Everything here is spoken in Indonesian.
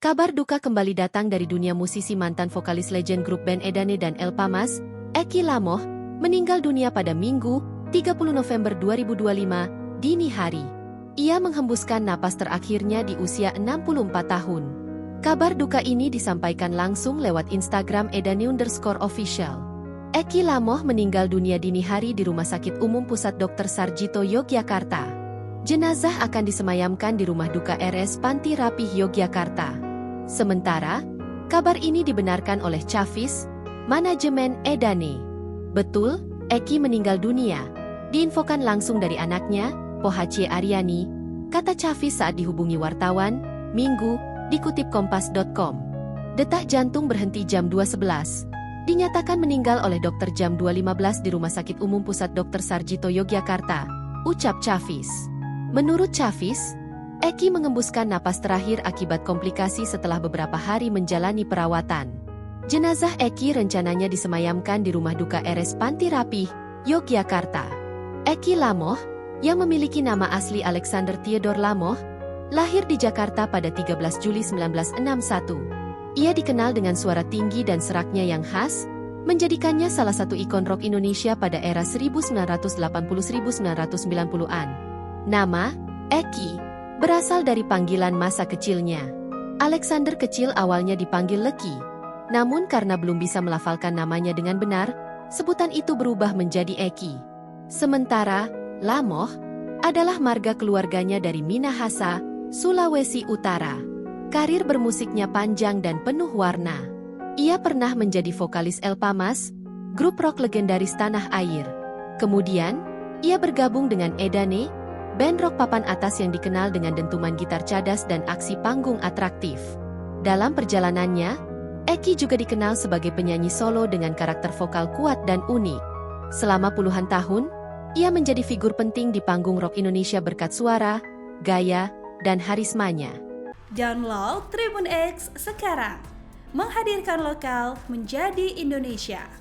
Kabar duka kembali datang dari dunia musisi mantan vokalis legend grup band Edane dan El Pamas, Eki Lamoh, meninggal dunia pada Minggu, 30 November 2025, dini hari. Ia menghembuskan napas terakhirnya di usia 64 tahun. Kabar duka ini disampaikan langsung lewat Instagram Edane_official. Eki Lamoh meninggal dunia dini hari di Rumah Sakit Umum Pusat Dr. Sarjito, Yogyakarta. Jenazah akan disemayamkan di Rumah Duka RS Panti Rapih, Yogyakarta. Sementara, kabar ini dibenarkan oleh Chavis, manajemen Edane. Betul, Eki meninggal dunia. Diinfokan langsung dari anaknya, Pohacie Aryani, kata Chavis saat dihubungi wartawan, Minggu, dikutip kompas.com. Detak jantung berhenti jam 2.11. Dinyatakan meninggal oleh dokter jam 2.15 di Rumah Sakit Umum Pusat Dr. Sarjito, Yogyakarta, ucap Chavis. Menurut Chavis, Eki mengembuskan napas terakhir akibat komplikasi setelah beberapa hari menjalani perawatan. Jenazah Eki rencananya disemayamkan di Rumah Duka RS Panti Rapih, Yogyakarta. Eki Lamoh, yang memiliki nama asli Alexander Theodore Lamoh, lahir di Jakarta pada 13 Juli 1961. Ia dikenal dengan suara tinggi dan seraknya yang khas, menjadikannya salah satu ikon rock Indonesia pada era 1980-1990-an. Nama, Eki, berasal dari panggilan masa kecilnya. Alexander kecil awalnya dipanggil Leki. Namun karena belum bisa melafalkan namanya dengan benar, sebutan itu berubah menjadi Eki. Sementara, Lamoh adalah marga keluarganya dari Minahasa, Sulawesi Utara. Karir bermusiknya panjang dan penuh warna. Ia pernah menjadi vokalis El Pamas, grup rock legendaris tanah air. Kemudian, ia bergabung dengan Edane, band rock papan atas yang dikenal dengan dentuman gitar cadas dan aksi panggung atraktif. Dalam perjalanannya, Eki juga dikenal sebagai penyanyi solo dengan karakter vokal kuat dan unik. Selama puluhan tahun, ia menjadi figur penting di panggung rock Indonesia berkat suara, gaya, dan harismanya. Download Tribun X sekarang, menghadirkan lokal menjadi Indonesia.